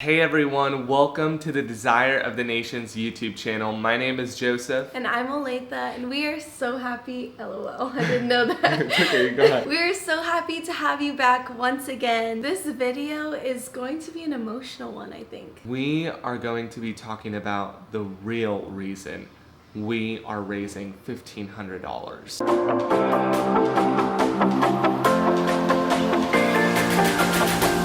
Hey everyone, welcome to the Desire of the Nations YouTube channel. My name is Joseph. And I'm Olathe, and we are so happy, LOL, I didn't know that. It's okay, go ahead. We are so happy to have you back once again. This video is going to be an emotional one, I think. We are going to be talking about the real reason we are raising $1,500.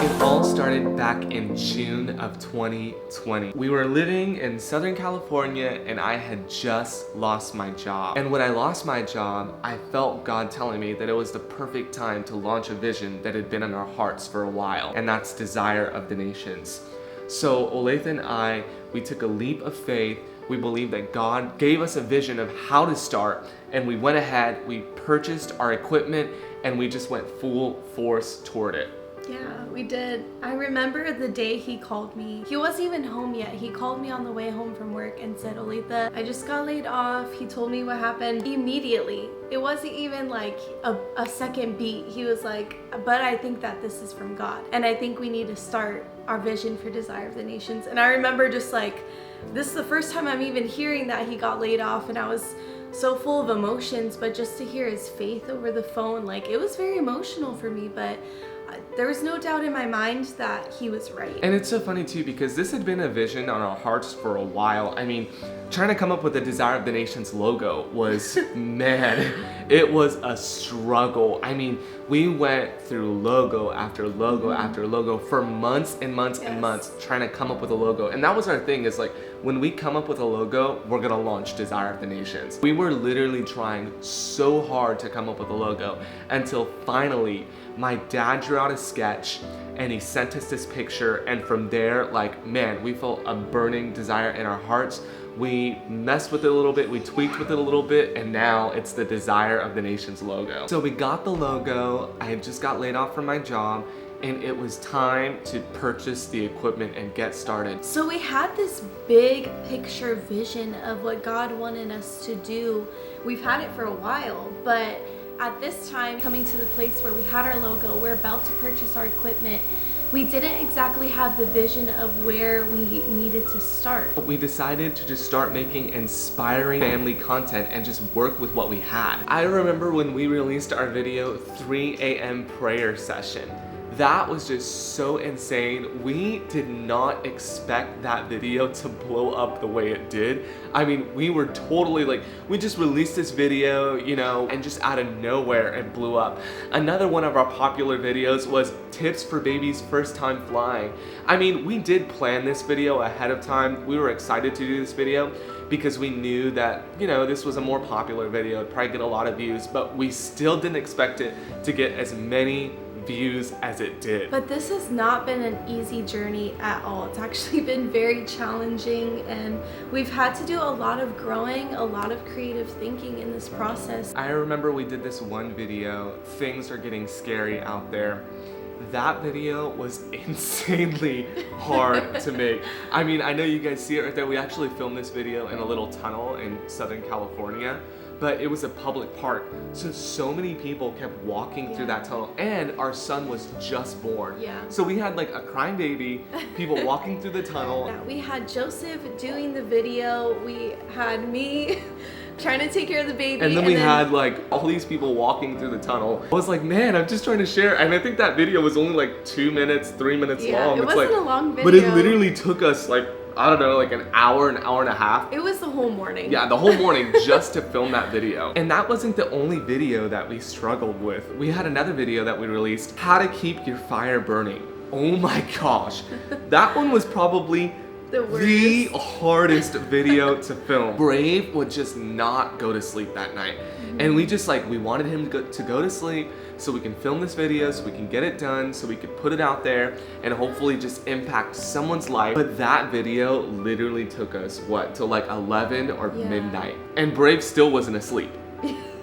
It all started back in June of 2020. We were living in Southern California and I had just lost my job. And when I lost my job, I felt God telling me that it was the perfect time to launch a vision that had been in our hearts for a while, and that's Desire of the Nations. So Olathe and I, we took a leap of faith. We believed that God gave us a vision of how to start, and we went ahead, we purchased our equipment, and we just went full force toward it. Yeah, we did. I remember the day he called me. He wasn't even home yet. He called me on the way home from work and said, Olathe, I just got laid off. He told me what happened immediately. It wasn't even like a second beat. He was like, but I think that this is from God. And I think we need to start our vision for Desire of the Nations. And I remember just like, this is the first time I'm even hearing that he got laid off, and I was so full of emotions, but just to hear his faith over the phone, like it was very emotional for me, but there was no doubt in my mind that he was right. And it's so funny too, because this had been a vision on our hearts for a while. I mean, trying to come up with the Desire of the Nations logo was, man, it was a struggle. I mean, we went through logo after logo after logo for months and months and months trying to come up with a logo. And that was our thing, is like, when we come up with a logo, we're gonna launch Desire of the Nations. We were literally trying so hard to come up with a logo until finally my dad drew out a sketch and he sent us this picture, and from there, like, man, we felt a burning desire in our hearts. We messed with it a little bit, we tweaked with it a little bit, and now it's the Desire of the Nations logo. So we got the logo, I had just got laid off from my job, and it was time to purchase the equipment and get started. So we had this big picture vision of what God wanted us to do. We've had it for a while, but at this time, coming to the place where we had our logo, we're about to purchase our equipment, we didn't exactly have the vision of where we needed to start. We decided to just start making inspiring family content and just work with what we had. I remember when we released our video 3 a.m. prayer session. That was just so insane. We did not expect that video to blow up the way it did. I mean, we were totally like, we just released this video, you know, and just out of nowhere it blew up. Another one of our popular videos was tips for babies first time flying. I mean, we did plan this video ahead of time. We were excited to do this video because we knew that, you know, this was a more popular video. It'd probably get a lot of views, but we still didn't expect it to get as many views as it did. But this has not been an easy journey at all. It's actually been very challenging, and we've had to do a lot of growing, a lot of creative thinking in this process. I remember we did this one video, Things Are Getting Scary Out There. That video was insanely hard to make. I mean, I know you guys see it right there. We actually filmed this video in a little tunnel in Southern California, but it was a public park. So many people kept walking through that tunnel, and our son was just born. So we had like a crying baby, people walking through the tunnel. Yeah, we had Joseph doing the video, we had me trying to take care of the baby. And then we had like all these people walking through the tunnel. I was like, man, I'm just trying to share. And I think that video was only like 2 minutes, 3 minutes long. It wasn't a long video. But it literally took us like, I don't know, like an hour and a half. It was the whole morning. Yeah, the whole morning just to film that video. And that wasn't the only video that we struggled with. We had another video that we released, How to Keep Your Fire Burning. Oh my gosh. That one was probably the hardest video to film. Brave would just not go to sleep that night. And we just like, we wanted him to go to sleep so we can film this video, so we can get it done, so we could put it out there and hopefully just impact someone's life. But that video literally took us, what, till like 11 or midnight. And Brave still wasn't asleep.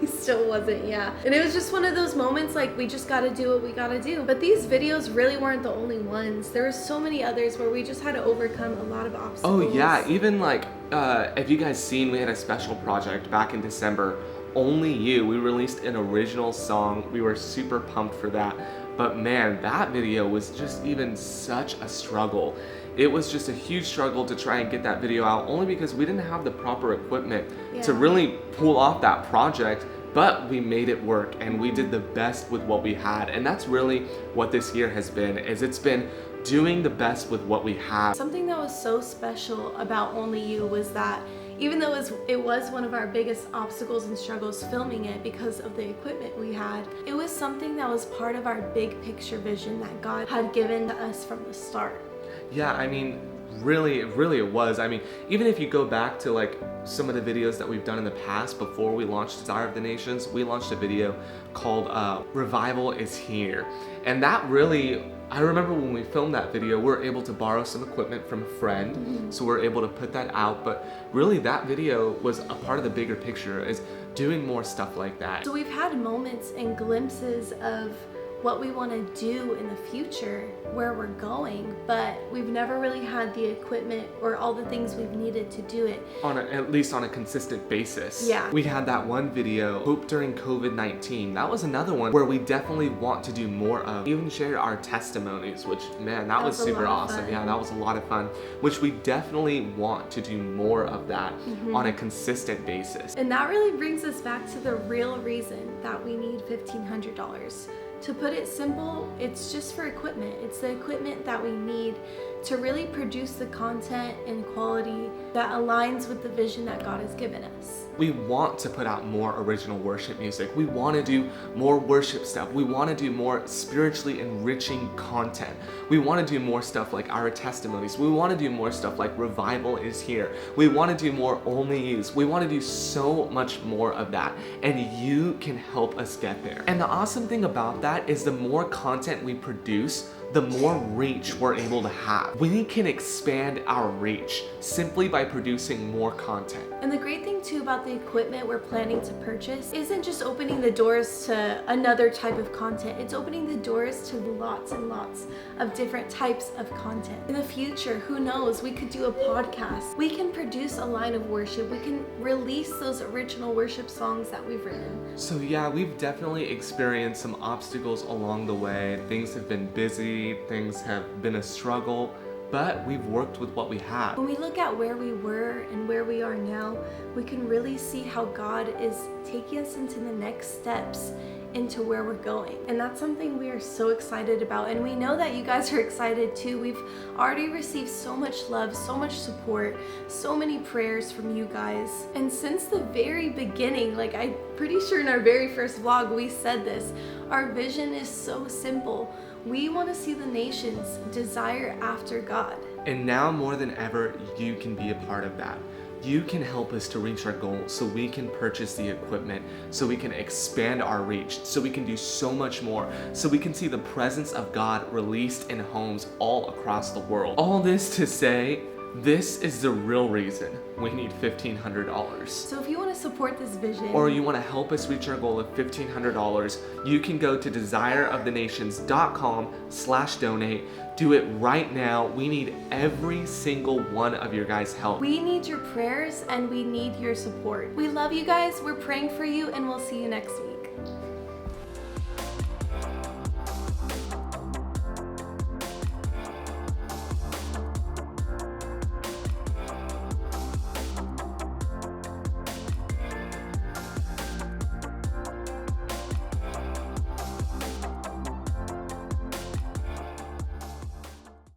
He still wasn't, yeah. And it was just one of those moments like, we just gotta do what we gotta do. But these videos really weren't the only ones. There were so many others where we just had to overcome a lot of obstacles. Oh yeah, even like, have you guys seen, we had a special project back in December, Only You. We released an original song. We were super pumped for that. But man, that video was just even such a struggle. it was just a huge struggle to try and get that video out, only because we didn't have the proper equipment to really pull off that project. But we made it work, and we did the best with what we had. And that's really what this year has been, is it's been doing the best with what we have. Something that was so special about Only You was that even though it was one of our biggest obstacles and struggles filming it because of the equipment we had, it was something that was part of our big picture vision that God had given to us from the start. Yeah, I mean, really it was. I mean, even if you go back to like some of the videos that we've done in the past before we launched Desire of the Nations, we launched a video called Revival is Here. And that really, I remember when we filmed that video, we were able to borrow some equipment from a friend, so we were able to put that out. But really that video was a part of the bigger picture, is doing more stuff like that. So we've had moments and glimpses of what we want to do in the future, where we're going, but we've never really had the equipment or all the things we've needed to do it. At least on a consistent basis. Yeah. We had that one video, Hope During COVID-19. That was another one where we definitely want to do more of. We even shared our testimonies, which, man, that was super awesome. Yeah, that was a lot of fun, which we definitely want to do more of that on a consistent basis. And that really brings us back to the real reason that we need $1,500. To put it simple, it's just for equipment. It's the equipment that we need to really produce the content and quality that aligns with the vision that God has given us. We want to put out more original worship music. We want to do more worship stuff. We want to do more spiritually enriching content. We want to do more stuff like our testimonies. We want to do more stuff like Revival is Here. We want to do more Only Yous. We want to do so much more of that, and you can help us get there. And the awesome thing about that is the more content we produce, the more reach we're able to have. We can expand our reach simply by producing more content. And the great thing too about the equipment we're planning to purchase isn't just opening the doors to another type of content. It's opening the doors to lots and lots of different types of content. In the future, who knows, we could do a podcast. We can produce a line of worship. We can release those original worship songs that we've written. So yeah, we've definitely experienced some obstacles along the way. Things have been busy, things have been a struggle, but we've worked with what we have. When we look at where we were and where we are now, we can really see how God is taking us into the next steps into where we're going. And that's something we are so excited about. And we know that you guys are excited too. We've already received so much love, so much support, so many prayers from you guys. And since the very beginning, like I'm pretty sure in our very first vlog, we said this, our vision is so simple. We want to see the nations desire after God. And now more than ever, you can be a part of that. You can help us to reach our goal, so we can purchase the equipment, so we can expand our reach, so we can do so much more, so we can see the presence of God released in homes all across the world. All this to say, this is the real reason we need $1,500. So if you want to support this vision, or you want to help us reach our goal of $1,500, you can go to desireofthenations.com/donate. Do it right now. We need every single one of your guys' help. We need your prayers and we need your support. We love you guys. We're praying for you, and we'll see you next week.